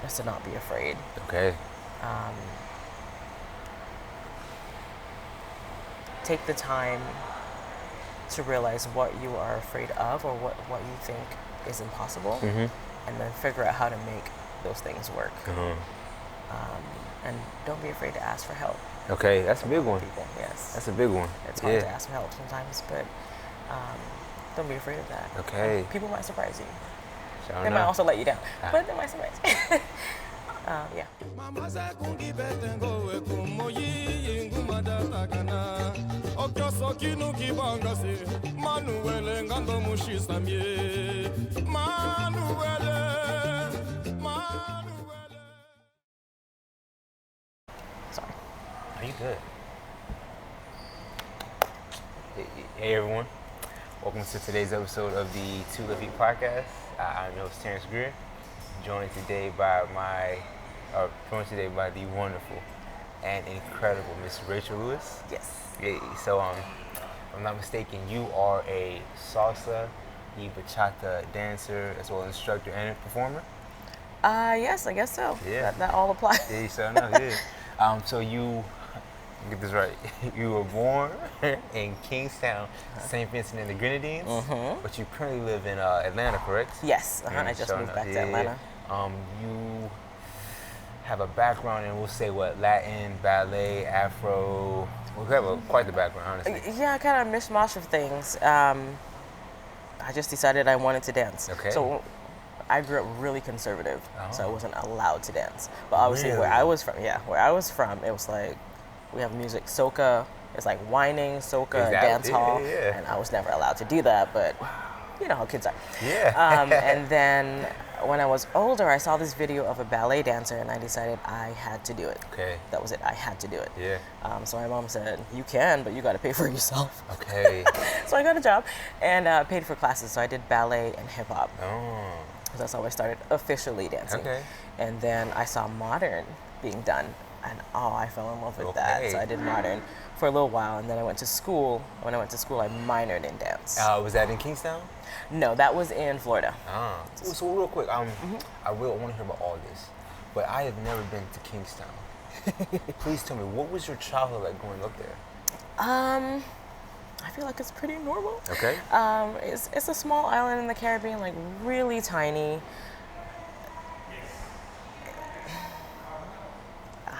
is to not be afraid. Okay. Take the time to realize what you are afraid of or what you think is impossible, and then figure out how to make those things work. And don't be afraid to ask for help. Okay, that's a big one. People, yes. That's a big one. It's hard to ask for help sometimes, but don't be afraid of that. Okay. And people might surprise you. Sure They might also let you down, but they might surprise you. Yeah. Sorry. Are you good? Hey everyone, welcome to today's episode of the Two Live Eat podcast. I'm your host Terrence Greer, joined today by the wonderful and incredible Miss Rachel Lewis. Yes. Yeah, so if I'm not mistaken, you are a salsa y bachata dancer as well as instructor and performer. Yes, I guess so. Yeah. That all applies. Yeah, you so know, yeah. So you, get this right, you were born in Kingstown, St. Vincent and the Grenadines, but you currently live in Atlanta, correct? Yes, I just moved back to Atlanta. You have a background in, we'll say what, Latin, ballet, Afro. We have quite the background, honestly. Yeah, kind of a mishmash of things. I just decided I wanted to dance. Okay. So I grew up really conservative, so I wasn't allowed to dance. But obviously where I was from, it was like, we have music, soca, it's like whining, soca, dance hall, and I was never allowed to do that, but you know how kids are. Yeah. And then when I was older, I saw this video of a ballet dancer, and I decided I had to do it. Okay. That was it, I had to do it. Yeah. So my mom said, you can, but you got to pay for it yourself. Okay. So I got a job and paid for classes, so I did ballet and hip hop. Oh. That's how I started officially dancing. Okay. And then I saw modern being done, and I fell in love with that. So I did modern for a little while, and then I went to school. When I went to school, I minored in dance. Was that in Kingstown? No, that was in Florida. So real quick, I want to hear about all this, but I have never been to Kingstown. Please tell me, what was your childhood like growing up there? I feel like it's pretty normal. Okay. It's a small island in the Caribbean, like really tiny.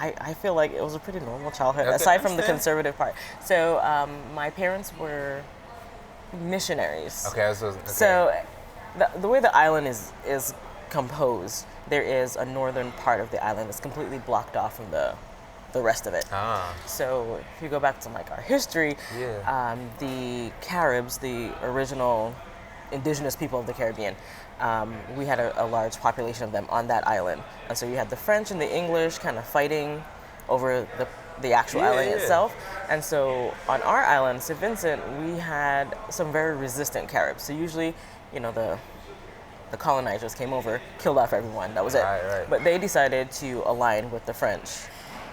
I feel like it was a pretty normal childhood, aside from the conservative part. So my parents were missionaries. Okay. So the way the island is composed, there is a northern part of the island that's completely blocked off from the rest of it. So if you go back to like our history, the Caribs, the original indigenous people of the Caribbean, we had a large population of them on that island. And so you had the French and the English kind of fighting over the actual island itself. And so on our island, St. Vincent, we had some very resistant Caribs. So usually, you know, the colonizers came over, killed off everyone, that was it. Right. But they decided to align with the French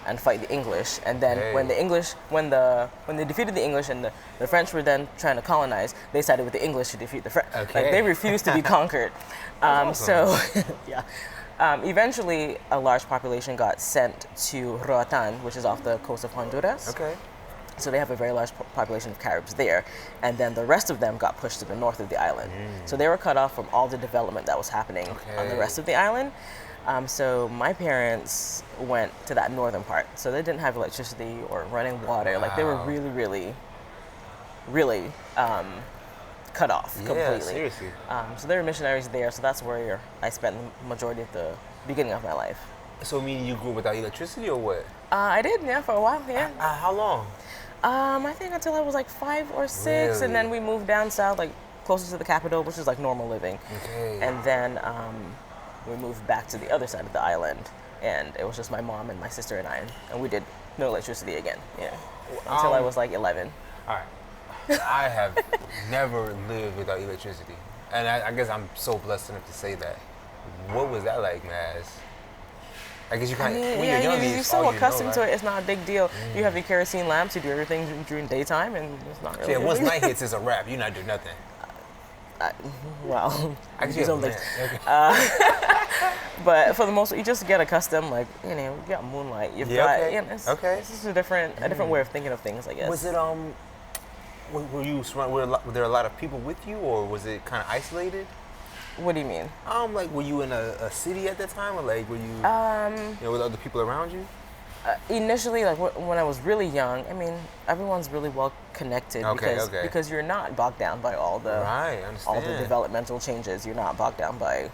and fight the English. And then when they defeated the English and the French were then trying to colonize, they sided with the English to defeat the French. Okay. Like, they refused to be conquered. Awesome. So, yeah. Eventually, a large population got sent to Roatan, which is off the coast of Honduras. Okay. So they have a very large population of Caribs there. And then the rest of them got pushed to the north of the island. So they were cut off from all the development that was happening on the rest of the island. So my parents went to that northern part. So they didn't have electricity or running water. Wow. Like, they were really, really, really cut off completely. Yeah, seriously. So they were missionaries there. So that's where I spent the majority of the beginning of my life. So meaning you grew up without electricity or what? I did, yeah, for a while, yeah. How long? I think until I was like 5 or 6, Really? and then we moved down south, like closer to the capital, which is like normal living. Okay. And then we moved back to the other side of the island, and it was just my mom and my sister and I, and we did no electricity again, until I was like 11. All right. I have never lived without electricity, and I guess I'm so blessed enough to say that. What was that like, Maz? I guess you kind of, when you're young, you're so accustomed to right? it, it's not a big deal. You have your kerosene lamps, you do everything during daytime, and it's not really. Yeah, once night hits, it's a wrap. You're not doing nothing. Well, I guess do some things. But for the most part, you just get accustomed. Like, you know, you got moonlight. You've got, okay. you know, it's just a different way of thinking of things, I guess. Was it were you surrounded? Were there a lot of people with you, or was it kind of isolated? What do you mean? Like, were you in a city at that time, or like, were you, you know, with other people around you? Initially, like when I was really young, I mean, everyone's really well connected because you're not bogged down by all the developmental changes. You're not bogged down by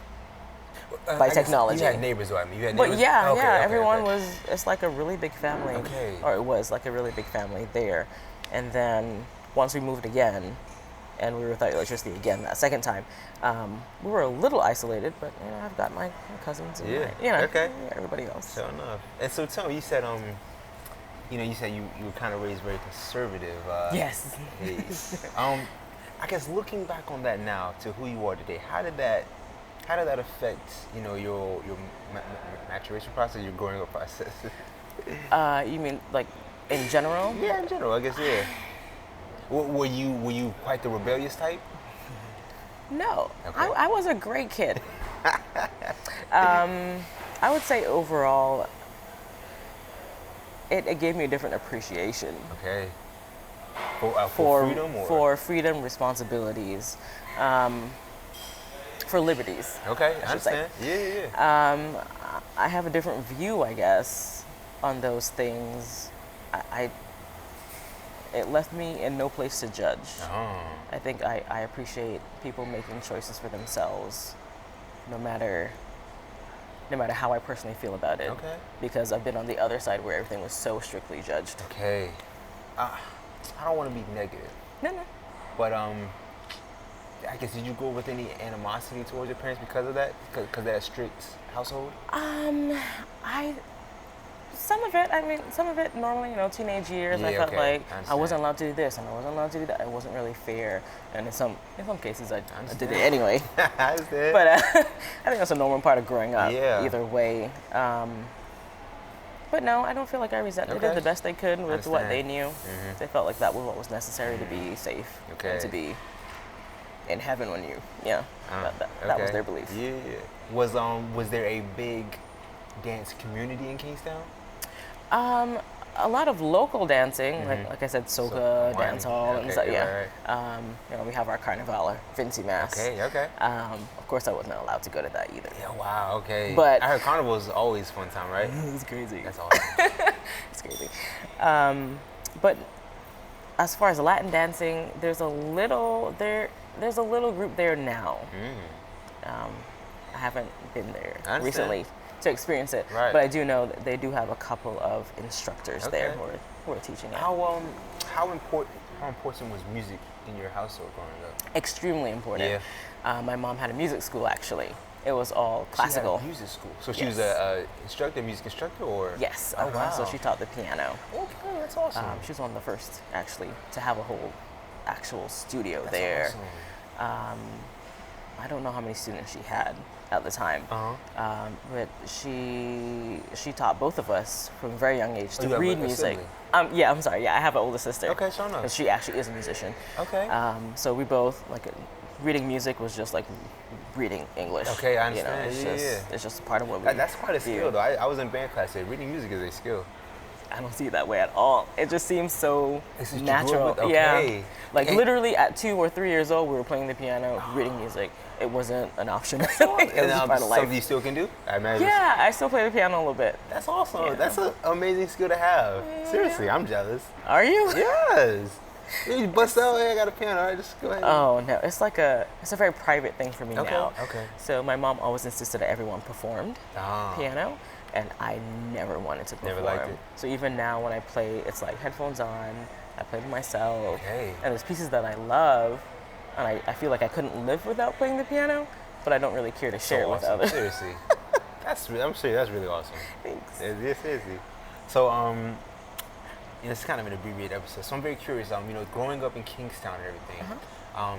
technology. You had neighbors, though. I mean, you had neighbors. But everyone was. It's like a really big family. Or it was like a really big family there, and then once we moved again, and we were without electricity again that second time, we were a little isolated, but you know, I've got my cousins and everybody else. Fair enough. And so tell me, you said you know, you said you were kind of raised very conservative. Yes. I guess looking back on that now to who you are today, how did that affect, you know, your maturation process, your growing up process? You mean like in general? Yeah, in general, I guess. Yeah. Were you quite the rebellious type? No, I was a great kid. I would say overall, it gave me a different appreciation. Okay. For freedom, or? For freedom, responsibilities, for liberties. Okay, I understand. Yeah. I have a different view, I guess, on those things. It left me in no place to judge. Oh. I think I appreciate people making choices for themselves, no matter how I personally feel about it. Okay. Because I've been on the other side where everything was so strictly judged. Okay. I don't want to be negative. No. But I guess, did you go with any animosity towards your parents because of that? Because of that strict household? Some of it normally, you know, teenage years, I felt like I wasn't allowed to do this and I wasn't allowed to do that. It wasn't really fair. And in some cases, I did it anyway. I understand. But I think that's a normal part of growing up, either way. But no, I don't feel like I resent. They did the best they could with what they knew. Mm-hmm. They felt like that was what was necessary to be safe and to be in heaven when you, that was their belief. Yeah. Was there a big dance community in Kingstown? A lot of local dancing, like I said, soca, dance hall, and stuff. Yeah. Right. You know, we have our carnival, Vincent Mass. Okay. Of course, I wasn't allowed to go to that either. Yeah. Wow. Okay. But I heard carnival is always fun time, right? It's crazy. That's awesome. It's crazy. But as far as Latin dancing, there's a little group there now. I haven't been there recently to experience it, but I do know that they do have a couple of instructors there who are teaching it. How important was music in your household growing up? Extremely important. Yeah. My mom had a music school, actually. It was all classical. She had a music school. So she was a music instructor, or? Yes. Oh, wow. So she taught the piano. Okay, that's awesome. She was one of the first, actually, to have a whole actual studio there. Awesome. I don't know how many students she had at the time, but she taught both of us from a very young age to read music. Yeah, I'm sorry. Yeah, I have an older sister. Okay, sure enough. She actually is a musician. Okay. So we both, like, reading music was just like reading English. Okay, I understand. You know, it's just a part of what we That's quite a skill, though. I was in band class there. Reading music is a skill. I don't see it that way at all. It just seems so natural. Okay. Yeah. Like literally at 2 or 3 years old, we were playing the piano, reading music. It wasn't an option. It was just part of life. Something you still can do? I imagine. Yeah, I still play the piano a little bit. That's awesome. Yeah. That's an amazing skill to have. Yeah. Seriously, I'm jealous. Are you? Yes. You bust out, hey, I got a piano. All right, just go ahead. Oh, no. It's a very private thing for me now. Okay. So my mom always insisted that everyone performed piano. And I never wanted to perform. Never liked it. So even now when I play, it's like headphones on, I play to myself. Okay. And there's pieces that I love, and I feel like I couldn't live without playing the piano, but I don't really care to share it with others. Seriously. I'm sure that's really awesome. Thanks. Seriously. So, it's kind of an abbreviated episode, so I'm very curious, growing up in Kingstown and everything, how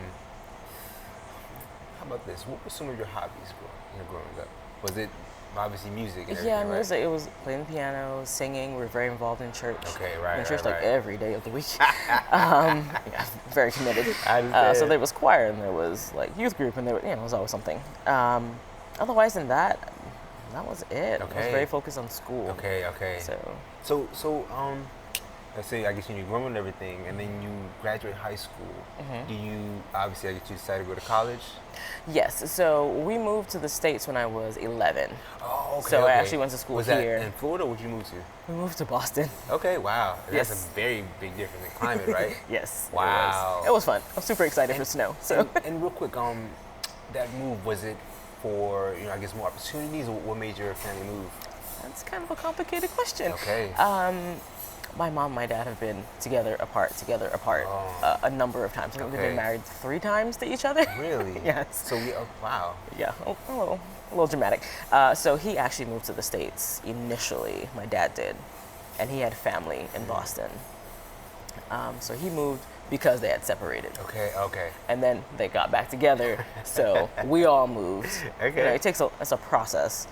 about this? What were some of your hobbies growing up? Was it obviously music and everything, right? Music. It was playing the piano, singing. We were very involved in church. Okay, right. In church, right. like every day of the week. Very committed. So there was choir, and there was like youth group, and there was always something. Otherwise than that, That was it. I was very focused on school. Okay. So let's say I guess you grown and everything, and then you graduate high school. Do you obviously I guess you decided to go to college? Yes. So we moved to the States when I was 11. Oh, okay. So I actually went to school was here. Was that in Florida? Where'd you move to? We moved to Boston. Okay. Wow. Yes. That's a very big difference in climate, right? Yes. Wow. It was fun. I'm super excited for snow. So. And real quick, that move, was it for I guess more opportunities, or what made your family move? That's kind of a complicated question. Okay. My mom and my dad have been together apart a number of times. I think they've been married 3 times to each other. Really? Yes. So wow. Yeah, a little dramatic. So he actually moved to the States initially. My dad did, and he had family in Boston. So he moved because they had separated. Okay. And then they got back together, so we all moved. Okay. It's a process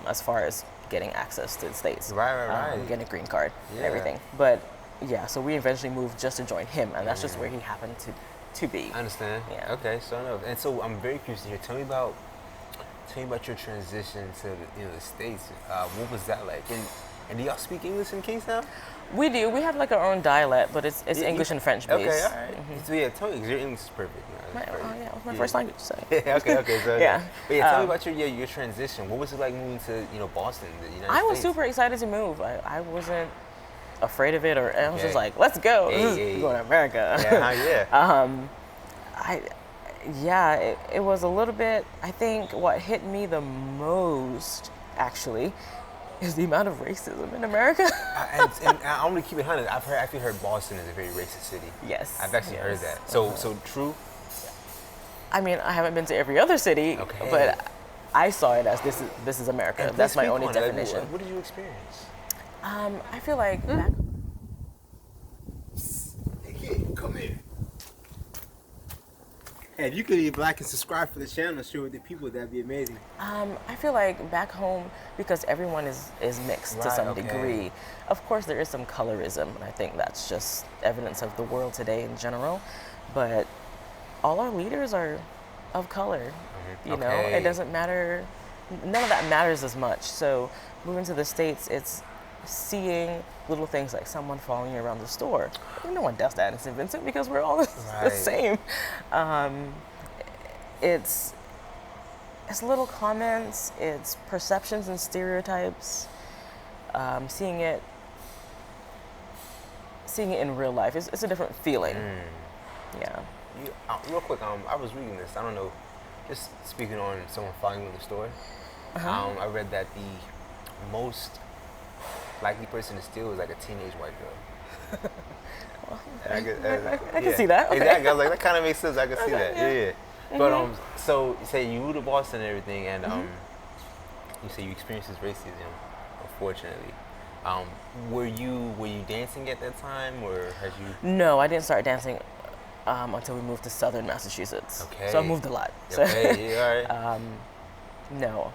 as far as getting access to the States. Right. Getting a green card and everything. But yeah, so we eventually moved just to join him, and that's just where he happened to be. I understand. Yeah. Okay, so enough. And so I'm very curious to hear. Tell me about your transition to the States. What was that like? And do y'all speak English in Kingstown? We do. We have like our own dialect, but it's English and French based. Okay, all right. So yeah, tell me, because your English is perfect. It was my first language. So. okay. So yeah. But yeah, tell me about your transition. What was it like moving to Boston, the United States? I was super excited to move. I wasn't afraid of it, or I was just like, let's go. We're going to America. It was a little bit. I think what hit me the most actually is the amount of racism in America. and I'm gonna keep it 100. I've actually heard Boston is a very racist city. Yes. I've actually heard that. So true. I mean, I haven't been to every other city, but I saw it as this is America. And that's my only definition. What did you experience? I feel like Hey, come here. Hey, if you could leave like and subscribe for the channel, share with the people, that'd be amazing. I feel like back home, because everyone is mixed to some degree. Of course, there is some colorism, and I think that's just evidence of the world today in general. But all our leaders are of color. You know, it doesn't matter. None of that matters as much. So moving to the States, it's seeing little things like someone following you around the store. No one does that in St. Vincent because we're all the same. It's little comments, it's perceptions and stereotypes. Seeing it in real life, it's a different feeling. Yeah. Real quick, I was reading this. I don't know, just speaking on someone following you in the store. I read that the most likely person to steal is like a teenage white girl. I can see that. Okay. Exactly. I was like, that kind of makes sense. I can see that. Yeah. But so you say you moved to Boston and everything, and you say you experienced this racism, unfortunately. Were you dancing at that time, or had you? No, I didn't start dancing until we moved to southern Massachusetts. Okay. So I moved a lot. Okay. All right. No,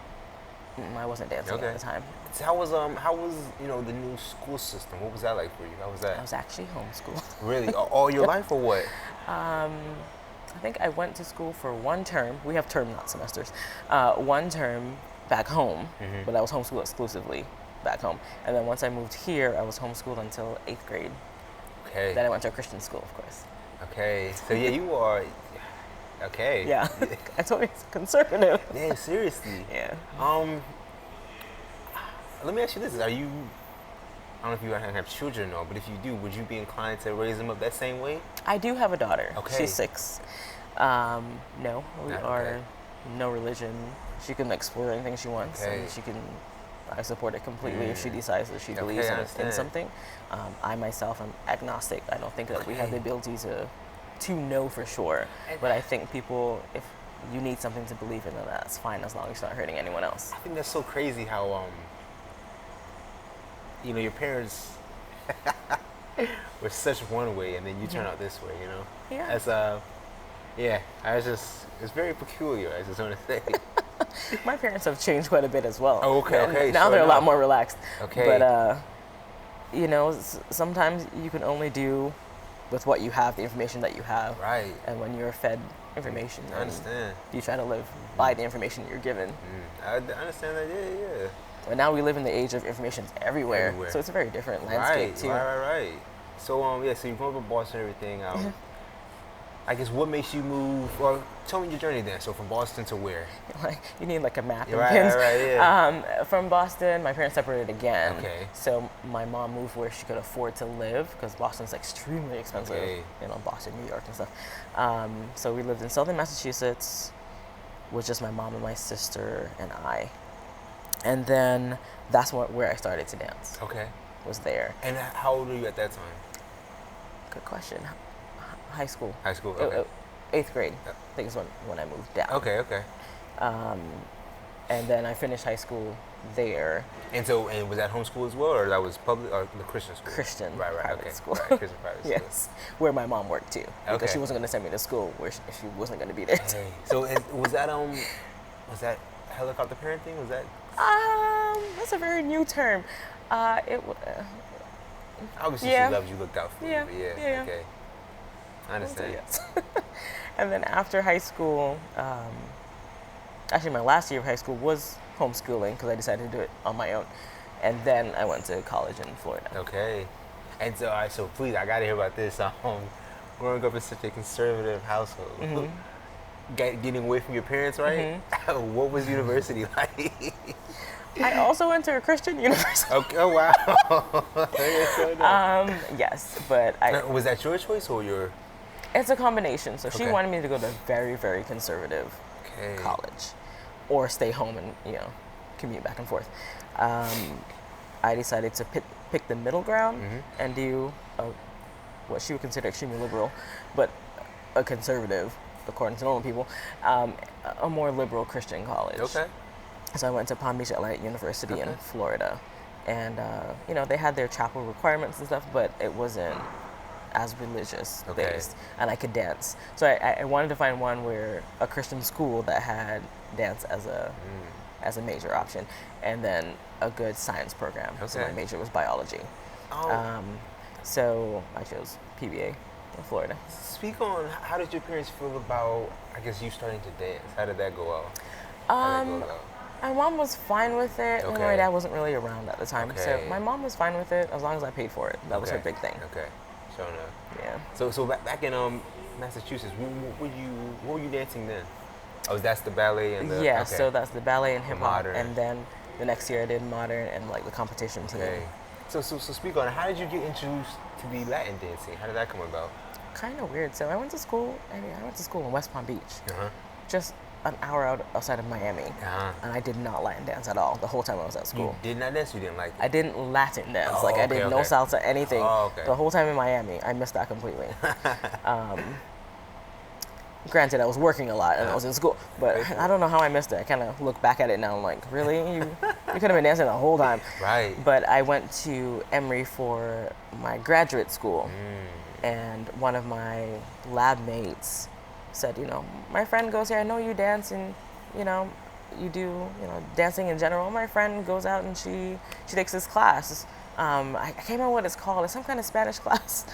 I wasn't dancing at the time. So how was the new school system? What was that like for you? How was that? I was actually homeschooled. Really? All your life, or what? I think I went to school for 1 term. We have term, not semesters. 1 term back home, but I was homeschooled exclusively back home. And then once I moved here, I was homeschooled until 8th grade. Okay. Then I went to a Christian school, of course. Okay. So yeah, you are. Okay. Yeah. I told you it's conservative. Yeah, seriously. Yeah. Let me ask you this: I don't know if you have children or no, but if you do, would you be inclined to raise them up that same way? I do have a daughter. Okay. She's 6. No, we are no religion. She can explore anything she wants, and I support it completely if she decides that she believes in something. I myself am agnostic. I don't think that we have the ability to know for sure. But I think people, if you need something to believe in, then that's fine as long as it's not hurting anyone else. I think that's so crazy how your parents were such one way, and then you turn out this way. Yeah. That's it's very peculiar. I just want to say. My parents have changed quite a bit as well. Oh, okay. Now they're a lot more relaxed. Okay. But sometimes you can only do with what you have, the information that you have. Right. And when you're fed information. I understand. You try to live by the information you're given. I understand that. Yeah. But now we live in the age of information everywhere. So it's a very different landscape too. Right. So so you grew up in Boston and everything. I guess what makes you move? Or tell me your journey then. So from Boston to where? Like you need like a map and Right, pins. yeah. From Boston, my parents separated again. Okay. So my mom moved where she could afford to live because Boston's extremely expensive. Okay. You know, Boston, New York, and stuff. So we lived in Southern Massachusetts, with just my mom and my sister and I. And then that's where I started to dance. Okay. Was there. And how old were you at that time? Good question. High school. High school. Okay. 8th grade, I think is when I moved down. Okay. And then I finished high school there. And was that homeschool as well, or that was public or the Christian school? Christian private school. Right, Christian private school. Yes, where my mom worked too, because Okay. she wasn't going to send me to school where she wasn't going to be there. Hey. So was that helicopter parenting? Was that? That's a very new term. Obviously, yeah. she loves you, looked out for Yeah. you. But Yeah. Okay. I understand. Yes. And then after high school, actually my last year of high school was homeschooling because I decided to do it on my own. And then I went to college in Florida. Okay. And so, all right, so please, I gotta hear about this. Growing up in such a conservative household, getting away from your parents, right? What was university like? I also went to a Christian university. Okay. Oh wow. Yes, but Was that your choice or your? it's a combination. So she Okay. wanted me to go to a very, very conservative college, or stay home and commute back and forth. I decided to pick the middle ground and do what she would consider extremely liberal, but a conservative, according to normal people, a more liberal Christian college. Okay. So I went to Palm Beach Atlantic University in Florida, and they had their chapel requirements and stuff, but it wasn't as religious based, and I could dance. So I wanted to find one where a Christian school that had dance as a major option, and then a good science program. So my major was biology. So I chose PBA in Florida. Speak on how did your parents feel about, I guess, you starting to dance? How did that go out? My mom was fine with it. Okay. My dad wasn't really around at the time, so Okay. my mom was fine with it as long as I paid for it. That was her big thing. Okay, sure enough. Yeah. So back in Massachusetts, what were you dancing then? Oh, that's the ballet and the Yeah. So that's the ballet and hip hop, modern. and then the next year I did modern and like the competition team. Okay. So speak on it. How did you get introduced to the Latin dancing? How did that come about? Kind of weird. So I went to school in West Palm Beach, just an hour outside of Miami, and I did not Latin dance at all the whole time I was at school. You did not dance. You didn't like it. I didn't Latin dance. Oh, I did no salsa, anything. Oh, okay. The whole time in Miami, I missed that completely. Granted, I was working a lot and I was in school, but I don't know how I missed it. I kind of look back at it now. I'm like, really? You could have been dancing the whole time. Right. But I went to Emory for my graduate school, and one of my lab mates said, my friend goes here. I know you dance and, you do, dancing in general. My friend goes out and she takes this class. I can't remember what it's called. It's some kind of Spanish class.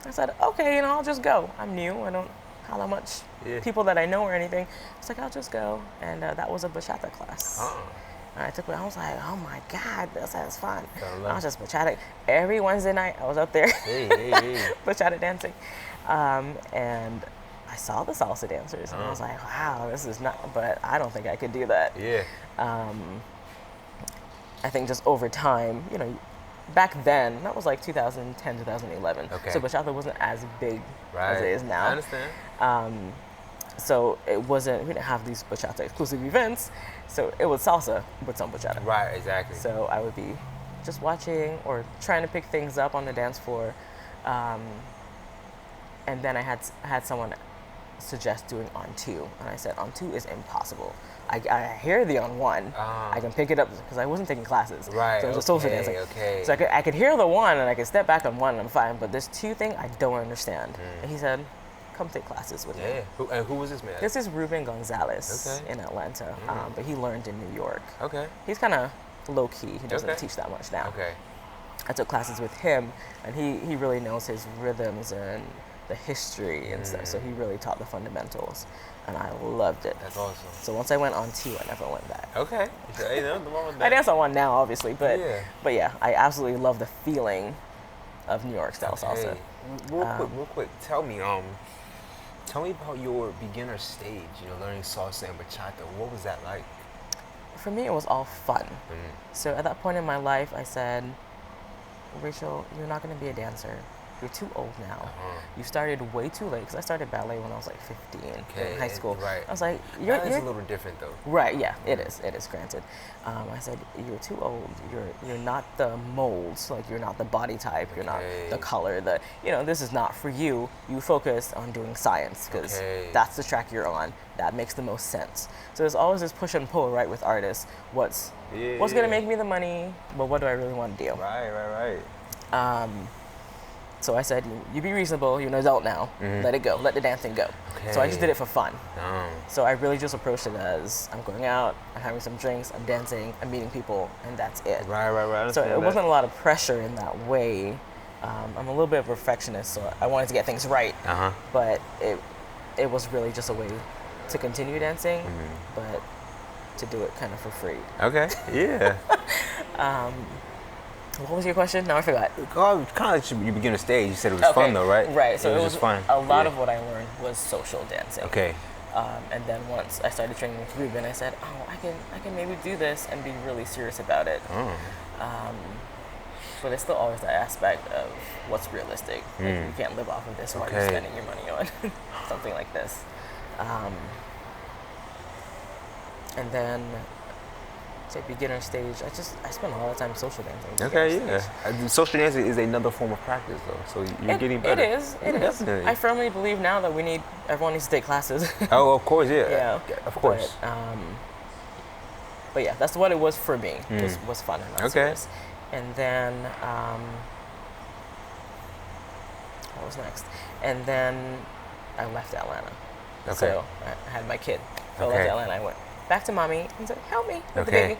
I said, okay, I'll just go. I'm new. I don't how much people that I know or anything. It's like, I'll just go. And that was a bachata class. And I took it. I was like, oh my God, that sounds fun. I was just bachata. Every Wednesday night, I was up there bachata dancing. And I saw the salsa dancers, and I was like, wow, this is not, but I don't think I could do that. Yeah. I think just over time, back then, that was like 2010, 2011. Okay. So bachata wasn't as big as it is now. I understand. So we didn't have these bachata exclusive events, so it was salsa with some bachata. Right, exactly. So I would be just watching or trying to pick things up on the dance floor. And then I had someone suggest doing on two, and I said on two is impossible. I hear the on one. I can pick it up because I wasn't taking classes. Right. So it was just social dancing. Okay. So I could hear the one and I could step back on one and I'm fine, but this two thing I don't understand. And he said, come take classes with me. Yeah. Who was this man? This is Ruben Gonzalez in Atlanta, but he learned in New York. Okay. He's kind of low key. He doesn't teach that much now. Okay. I took classes with him, and he really knows his rhythms and the history and stuff. So he really taught the fundamentals, and I loved it. That's awesome. So once I went on 2, I never went back. Okay. Hey, nothing wrong with that. I dance on 1 now, obviously, but Yeah. but yeah, I absolutely love the feeling of New York style salsa. Real quick. Tell me about your beginner stage. Learning salsa and bachata. What was that like? For me, it was all fun. So at that point in my life, I said, Rachel, you're not going to be a dancer. You're too old now. You started way too late, because I started ballet when I was like 15 in high school. Right. I was like, you're a little different though. Right, yeah, it is, granted. I said, you're too old. You're not the molds, like you're not the body type, you're not the color, this is not for you. You focus on doing science, because that's the track you're on. That makes the most sense. So there's always this push and pull, right, with artists. What's gonna make me the money, but what do I really want to do? Right. So I said, you be reasonable, you're an adult now, let it go, let the dancing go. So I just did it for fun. So I really just approached it as, I'm going out, I'm having some drinks, I'm dancing, I'm meeting people, and that's it. Right. So it wasn't a lot of pressure in that way. I'm a little bit of a perfectionist, so I wanted to get things right. But it was really just a way to continue dancing, but to do it kind of for free. Okay, yeah. What was your question? Now I forgot. Kind of like you beginner stage. You said it was fun though, right? Right. So it was just fun. A lot of what I learned was social dancing. Okay. And then once I started training with Ruben, I said, I can maybe do this and be really serious about it. But it's still always that aspect of what's realistic. Like, you can't live off of this while you're spending your money on something like this. And then to beginner stage, I spend a lot of time social dancing. Okay, yeah. Social dancing is another form of practice, though. So you're getting better. It is. Definitely. I firmly believe now that everyone needs to take classes. Oh, of course, yeah. Yeah, of course. But yeah, that's what it was for me. It was fun and not serious. And then what was next? And then I left Atlanta. Okay. So I had my kid. I left Atlanta. I went back to mommy and said, help me with the baby.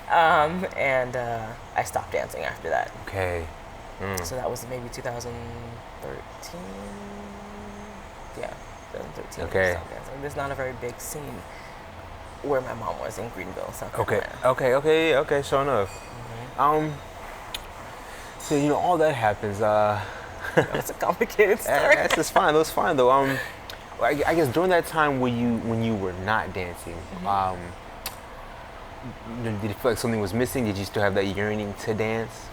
And I stopped dancing after that. Okay. So that was maybe 2013. Yeah, 2013. Okay. I stopped dancing. There's not a very big scene where my mom was in Greenville, South Carolina. Okay, sure enough. So all that happens. It's a complicated story. That's fine. That's fine though. I guess during that time when you were not dancing, did you feel like something was missing? Did you still have that yearning to dance?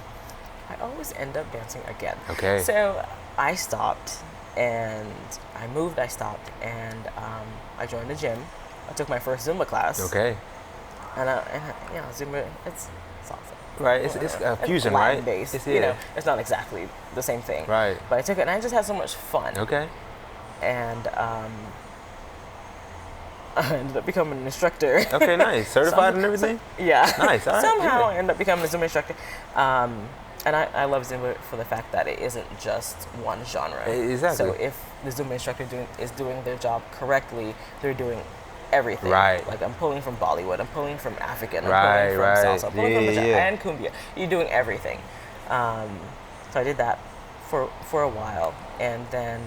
I always end up dancing again. Okay. So I stopped, and I moved. I stopped, and I joined the gym. I took my first Zumba class. Okay. And Zumba, it's salsa. Right, it's a fusion, Latin right? based. It's it's not exactly the same thing. Right. But I took it, and I just had so much fun. Okay. And I ended up becoming an instructor. Okay, nice. Certified and everything? Yeah. Nice. All right. Somehow I ended up becoming a Zumba instructor. And I love Zumba for the fact that it isn't just one genre. Exactly. So if the Zumba instructor is doing their job correctly, they're doing everything. Right. Like I'm pulling from Bollywood, I'm pulling from African, I'm right, pulling from salsa, I'm pulling from bachata yeah. and cumbia. You're doing everything. So I did that for a while, and then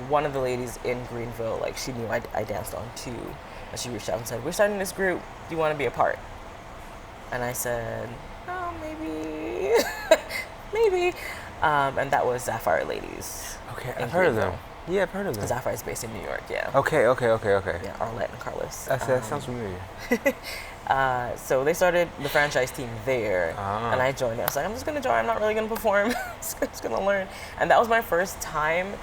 one of the ladies in Greenville, like she knew I danced on too, and she reached out and said, "We're starting this group. Do you want to be a part?" And I said, "Oh, maybe, maybe." And that was Sapphire Ladies. Okay, I've heard of them. Yeah, I've heard of them. Sapphire is based in New York. Yeah. Okay. Yeah, Arlette and Carlos. That sounds familiar. So they started the franchise team there, and I joined it. I was like, I'm just gonna join. I'm not really gonna perform. just gonna learn. And that was my first time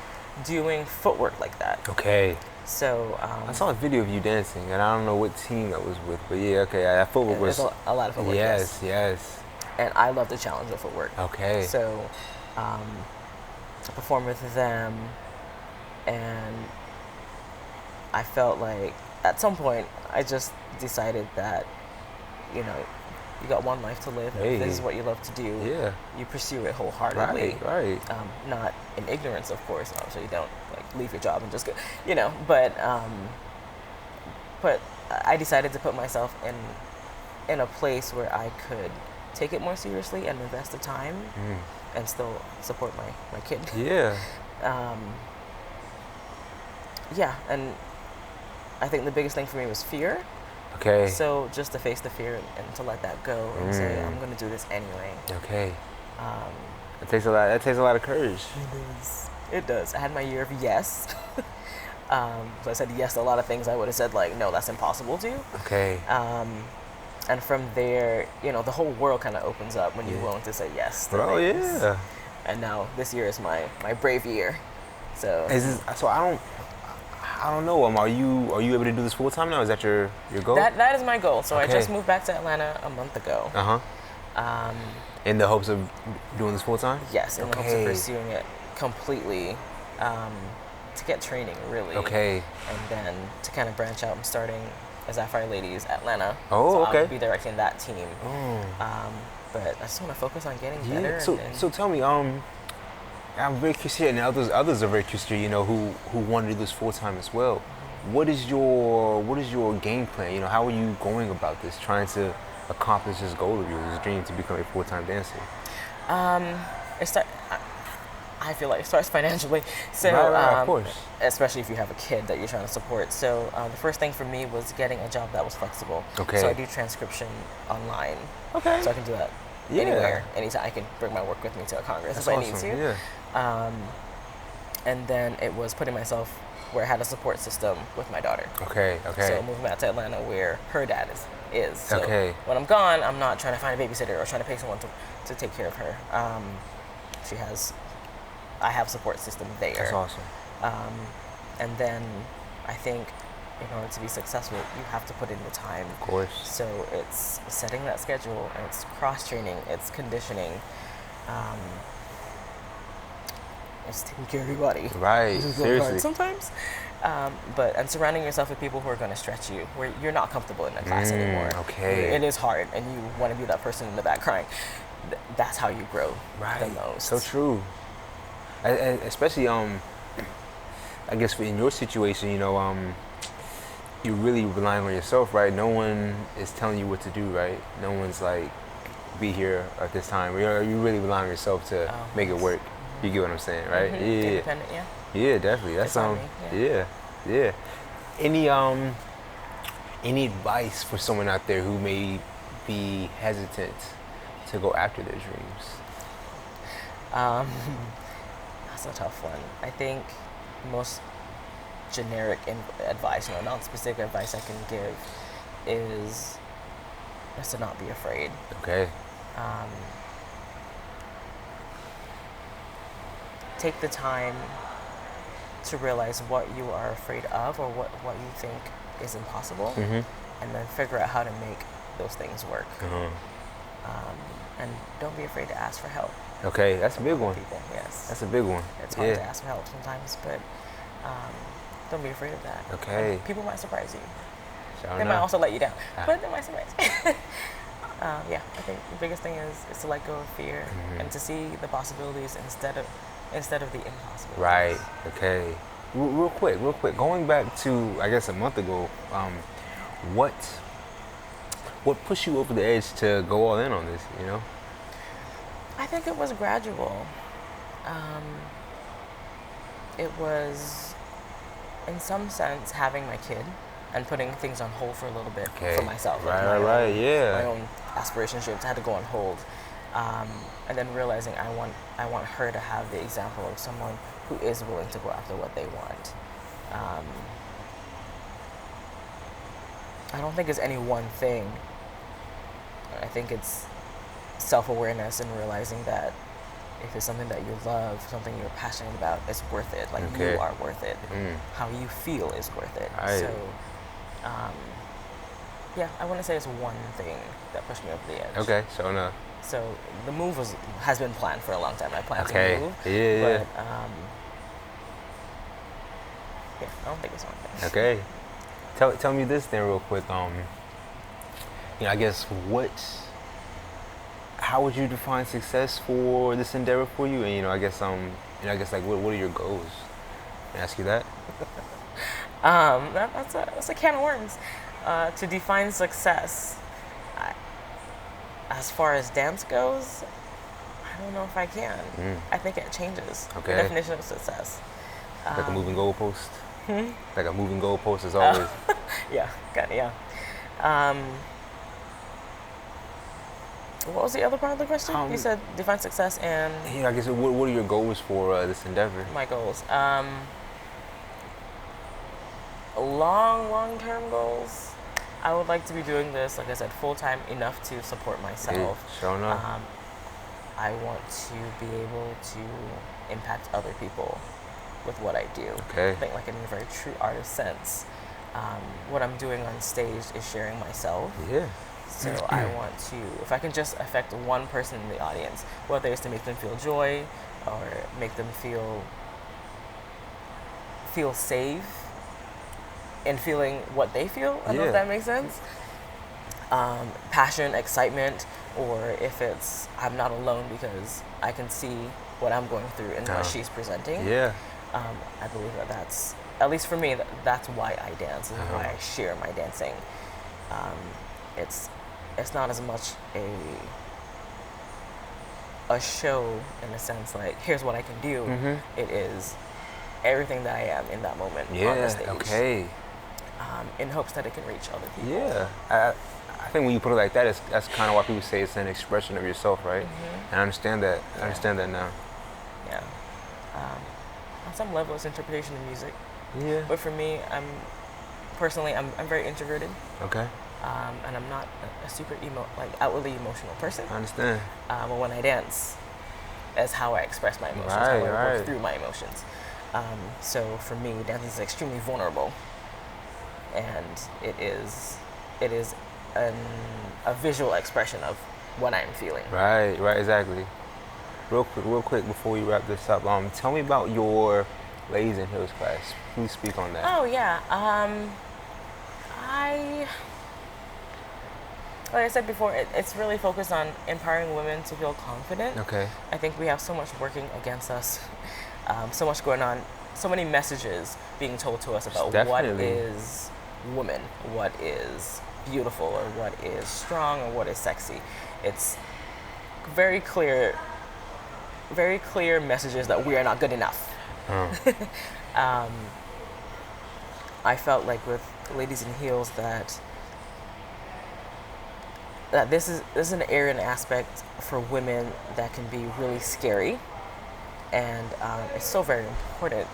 doing footwork like that. Okay. So I saw a video of you dancing, and I don't know what team that was with, but yeah, okay, that footwork was a lot of footwork. Yes. And I love the challenge of footwork. Okay. So I performed with them, and I felt like at some point I just decided that, you got one life to live. Hey. If this is what you love to do. Yeah. You pursue it wholeheartedly. Right. Not in ignorance, of course. Obviously, you don't leave your job and just go. But I decided to put myself in a place where I could take it more seriously and invest the time and still support my kid. Yeah. Yeah, and I think the biggest thing for me was fear. Okay. So just to face the fear and to let that go and say, I'm going to do this anyway. Okay. It takes a lot. That takes a lot of courage. It does. I had my year of yes. So I said yes to a lot of things I would have said like, no, that's impossible to. Okay. And from there, you know, the whole world kind of opens up when you're willing to say yes to things. Yeah. And now this year is my brave year. So I don't know. Are you able to do this full time now? Is that your goal? that is my goal. So Okay. I just moved back to Atlanta a month ago. In the hopes of doing this full time? Yes, in the hopes of pursuing it completely, to get training really. Okay. And then to kind of branch out. I'm starting as Afro Ladies Atlanta. Oh, so okay. I'll be directing that team. But I just want to focus on getting better. So tell me, I'm very curious here, and others are very curious here, you know, who want to do this full time as well. What is your game plan? You know, how are you going about this, trying to accomplish this goal of yours, this dream to become a full-time dancer? I feel like it starts financially. So, right, of course. Especially if you have a kid that you're trying to support. So the first thing for me was getting a job that was flexible. Okay. So I do transcription online. Okay. So I can do that anywhere, anytime. I can bring my work with me to a congress if I need to. Yeah. And then it was putting myself where I had a support system with my daughter. Okay. So moving back to Atlanta where her dad is. So Okay. when I'm gone, I'm not trying to find a babysitter or trying to pay someone to take care of her. I have a support system there. That's awesome. And then I think in order to be successful, you have to put in the time. Of course. So it's setting that schedule, and it's cross-training, it's conditioning, it's taking care of your body. Right, seriously. Sometimes. And surrounding yourself with people who are going to stretch you, where you're not comfortable in the class anymore. Okay. It is hard, and you want to be that person in the back crying. That's how you grow the most. So true. Especially, I guess in your situation, you know, you're really relying on yourself, right? No one is telling you what to do, right? No one's like, be here at this time. You're really relying on yourself to make it work. You get what I'm saying, right? Mm-hmm. Yeah. Independent, yeah. Yeah, definitely. That's yeah. Any advice for someone out there who may be hesitant to go after their dreams? That's a tough one. I think most generic advice, non-specific advice I can give is to not be afraid. Okay. Take the time to realize what you are afraid of or what you think is impossible, and then figure out how to make those things work. And don't be afraid to ask for help. Okay, that's a big one. People, yes. That's a big one. It's hard to ask for help sometimes, but don't be afraid of that. Okay. And people might surprise you. Sure They might also let you down, but they might surprise you. I think the biggest thing is to let go of fear and to see the possibilities instead of the impossibilities. Right. Okay. Real quick. Going back to, I guess, a month ago, what pushed you over the edge to go all in on this? You know. I think it was gradual. It was, in some sense, having my kid and putting things on hold for a little bit for myself. Right, yeah. My own aspirations had to go on hold. And then realizing I want her to have the example of someone who is willing to go after what they want. I don't think it's any one thing. I think it's self-awareness and realizing that if it's something that you love, something you're passionate about, it's worth it. Like you are worth it. How you feel is worth it. Right. So, I wouldn't say it's one thing that pushed me over the edge. Okay, so no. So the move has been planned for a long time. I planned to move. Yeah. But I don't think it's one thing. Okay. Tell me this then real quick. I guess how would you define success for this endeavor for you? And I guess like what are your goals? Can I ask you that? That's a can of worms. To define success, as far as dance goes, I don't know if I can. I think it changes the definition of success. Like a moving goalpost. Like a moving goalpost is always. Yeah, got it. Yeah. What was the other part of the question? You said define success and. Yeah, I guess what are your goals for this endeavor? My goals. Long-term goals. I would like to be doing this, like I said, full-time enough to support myself. Sure enough. I want to be able to impact other people with what I do. Okay. I think like in a very true artist sense. What I'm doing on stage is sharing myself. Yeah. So I want to, if I can just affect one person in the audience, whether it's to make them feel joy or make them feel safe in feeling what they feel. I don't know if that makes sense. Passion, excitement, or if it's I'm not alone because I can see what I'm going through and what she's presenting. Yeah. I believe that's, at least for me, that's why I dance and why I share my dancing. It's not as much a show in a sense like here's what I can do. It is everything that I am in that moment on the stage. Okay. In hopes that it can reach other people. Yeah. I think when you put it like that, that's kind of why people say it's an expression of yourself, right? And I understand that. I understand that now. Yeah. On some level, it's interpretation of music. Yeah. But for me, I'm very introverted. Okay. And I'm not a super outwardly emotional person. I understand. But when I dance, that's how I express my emotions, how I work through my emotions. So for me, dancing is extremely vulnerable, and it is a visual expression of what I'm feeling. Right, exactly. Real quick before we wrap this up, tell me about your Ladies in Heels class. Please speak on that. Oh yeah, like I said before, it's really focused on empowering women to feel confident. Okay. I think we have so much working against us, so much going on, so many messages being told to us about what is woman, what is beautiful, or what is strong, or what is sexy. It's very clear messages that we are not good enough. I felt like with Ladies in Heels that this is an area and aspect for women that can be really scary, and it's so very important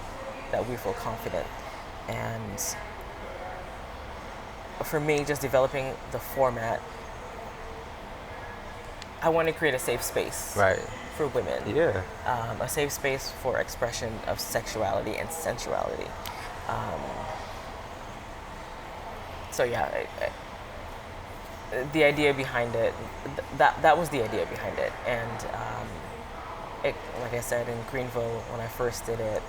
that we feel confident. And for me, just developing the format, I want to create a safe space for women. Yeah. A safe space for expression of sexuality and sensuality. So yeah, the idea behind it, that was the idea behind it. And like I said, in Greenville, when I first did it,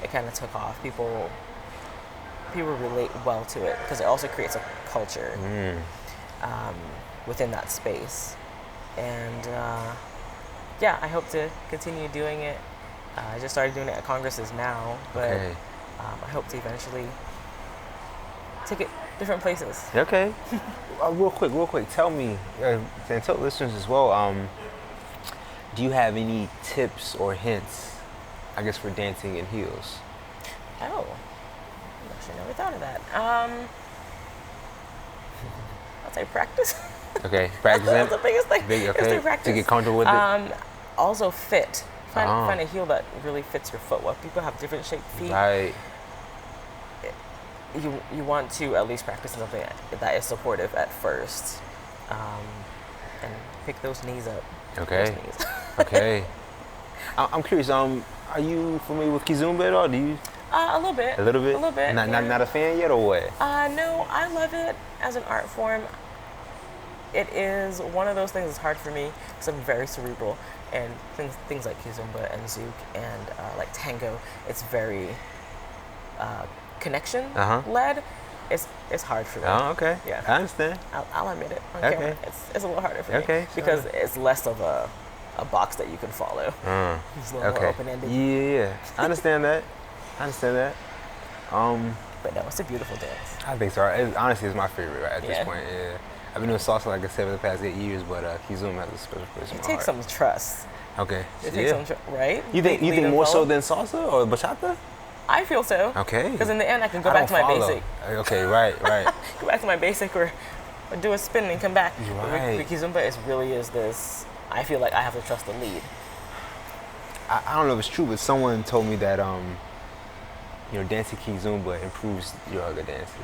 it kind of took off. People relate well to it because it also creates a culture within that space. And yeah, I hope to continue doing it. I just started doing it at congresses now, but I hope to eventually take it different places. Okay. Real quick, tell me, and tell listeners as well, do you have any tips or hints, I guess, for dancing in heels? Oh, I never thought of that. I'll say practice. Okay, practice. That's the biggest thing. Practice. To get comfortable with it. Also fit. Find a heel that really fits your foot. Well, people have different shaped feet. Right. You want to at least practice something that is supportive at first, and pick those knees up. Okay. Okay. I'm curious. Are you familiar with Kizumba at all? Do you? A little bit. A little bit. A little bit. Not a fan yet, or what? No, I love it as an art form. It is one of those things that's hard for me because I'm very cerebral, and things like Kizumba and Zouk and like tango, it's very connection led. It's hard for me. Oh, okay. Yeah. I understand. I'll admit it. Okay. It's a little harder for me because it's less of a box that you can follow. It's a little more open-ended. Yeah. I understand that. But no, it's a beautiful dance. I think so. Honestly, it's my favorite at this point. Yeah. I've been doing salsa, like I said, for the past 8 years, but Kizumba has a special place in my heart. It takes some trust. Okay. It takes some right? You think more so than salsa or bachata? I feel so. Okay. Because in the end, I can go back to my basic. Okay, right. Go back to my basic or do a spin and come back. Right. With Kizumba, it really is this. I feel like I have to trust the lead. I don't know if it's true, but someone told me that dancing Kizumba improves your other dances.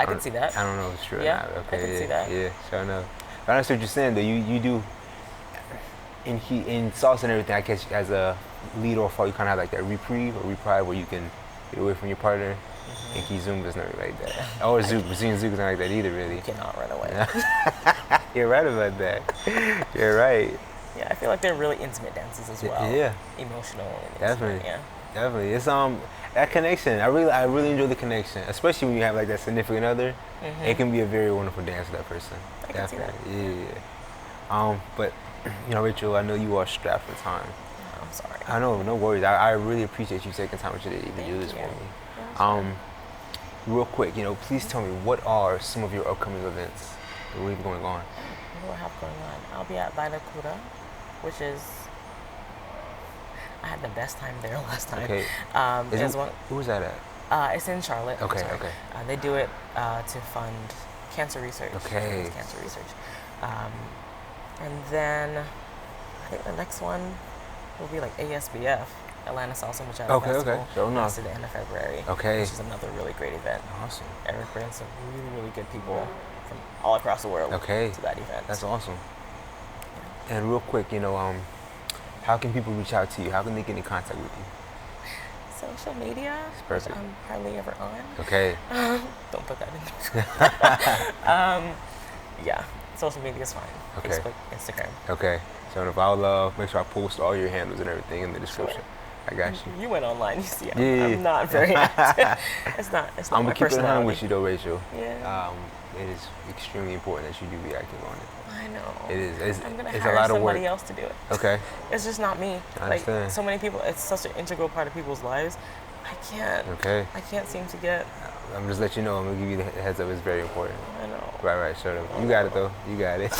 I can see that. I don't know if it's true yeah, or not. Okay, I can see that. Yeah, sure enough. But I understand what you're saying, though. You do in salsa and everything. I guess as a lead or fall, you kind of have like that reprieve where you can get away from your partner. And Kizumba's not really like that. Or Zuka's not like that either, really. You cannot run away. You're right about that. You're right. Yeah, I feel like they're really intimate dances as well. Yeah. Emotional. And Definitely. Yeah. Definitely. It's that connection. I really enjoy the connection, especially when you have like that significant other. It can be a very wonderful dance with that person. I can see that. Yeah. But Rachel, I know you are strapped for time. I'm sorry. I know, no worries. I really appreciate you taking time to even do this for me. Real quick, please tell me, what are some of your upcoming events that will be going on? What do I have going on? I'll be at Ballet, which is. I had the best time there last time. Okay. Who is that at? It's in Charlotte. Okay. They do it to fund cancer research. Okay. Cancer research. And then I think the next one will be like ASBF, Atlanta Salsa Machado Festival. Okay. Sure enough. That's at the end of February. Okay. Which is another really great event. Awesome. Eric brings some really, really good people from all across the world to that event. That's awesome. Yeah. And real quick, how can people reach out to you? How can they get in contact with you? Social media, which I'm hardly ever on. Okay. Don't put that in. Yeah, social media is fine. Okay. Facebook, Instagram. Okay. So if I'll make sure I post all your handles and everything in the description. Sure. I got you. You went online, you see. I'm not very active. It's not I'm my gonna keep it personality. on with you though, Rachel. Yeah. It is extremely important that you do be active on it. I know. It is. I'm gonna it's hire a lot of somebody work. else to do it. Okay. It's just not me. I understand. Like so many people, it's such an integral part of people's lives. I can't. Okay. I can't seem to get. I'm just let you know. I'm gonna give you the heads up. It's very important. I know. Right. Sure. You got it though. You got it.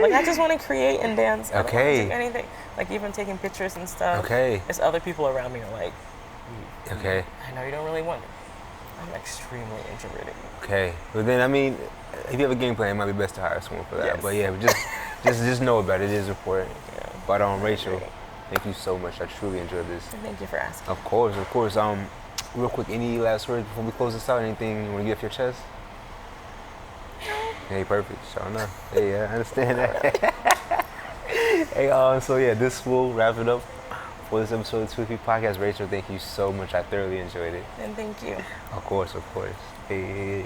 Like I just want to create and dance. I don't Okay. want to do anything. Like even taking pictures and stuff. Okay. It's other people around me are like. Okay. I know you don't really want it. I'm extremely introverted. Okay. But then if you have a game plan, it might be best to hire someone for that. Yes. But yeah, just know about it. It is important. Yeah. But Rachel, thank you so much. I truly enjoyed this. Thank you for asking. Of course. Real quick, any last words before we close this out? Anything you want to get off your chest? Hey, perfect. Sure enough. Hey, I understand that. Hey, so yeah, this will wrap it up for this episode of the Twiffy Podcast. Rachel, thank you so much. I thoroughly enjoyed it. And thank you. Of course. Hey.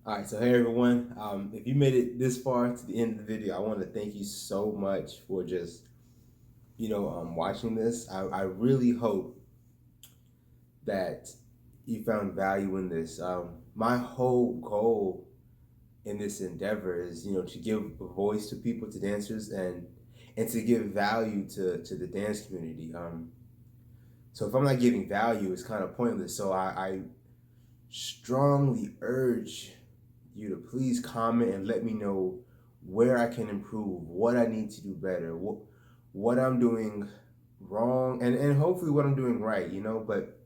All right, so hey everyone. If you made it this far to the end of the video, I want to thank you so much for just, watching this. I really hope that you found value in this. My whole goal in this endeavor is, to give a voice to people, to dancers, and to give value to the dance community. So if I'm not giving value, it's kind of pointless. So I strongly urge you to please comment and let me know where I can improve, what I need to do better, what I'm doing wrong, and hopefully what I'm doing right, but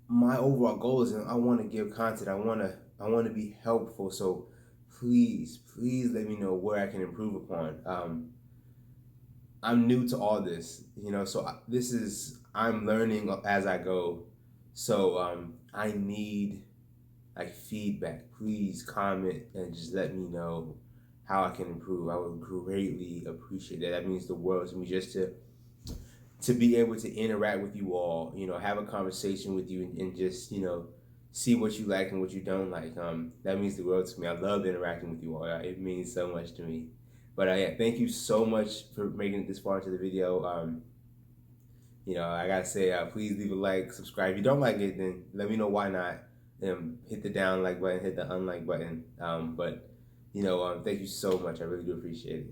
my overall goal is I want to give content. I want to be helpful. So please let me know where I can improve upon. I'm new to all this, so I'm learning as I go. So I need feedback. Please comment and just let me know how I can improve. I would greatly appreciate that. That means the world to me, just to be able to interact with you all, have a conversation with you and just, see what you like and what you don't like. That means the world to me. I love interacting with you all. It means so much to me. But yeah, thank you so much for making it this far into the video. I gotta say, please leave a like, subscribe. If you don't like it, then let me know why not. Hit the down like button, hit the unlike button. But thank you so much. I really do appreciate it.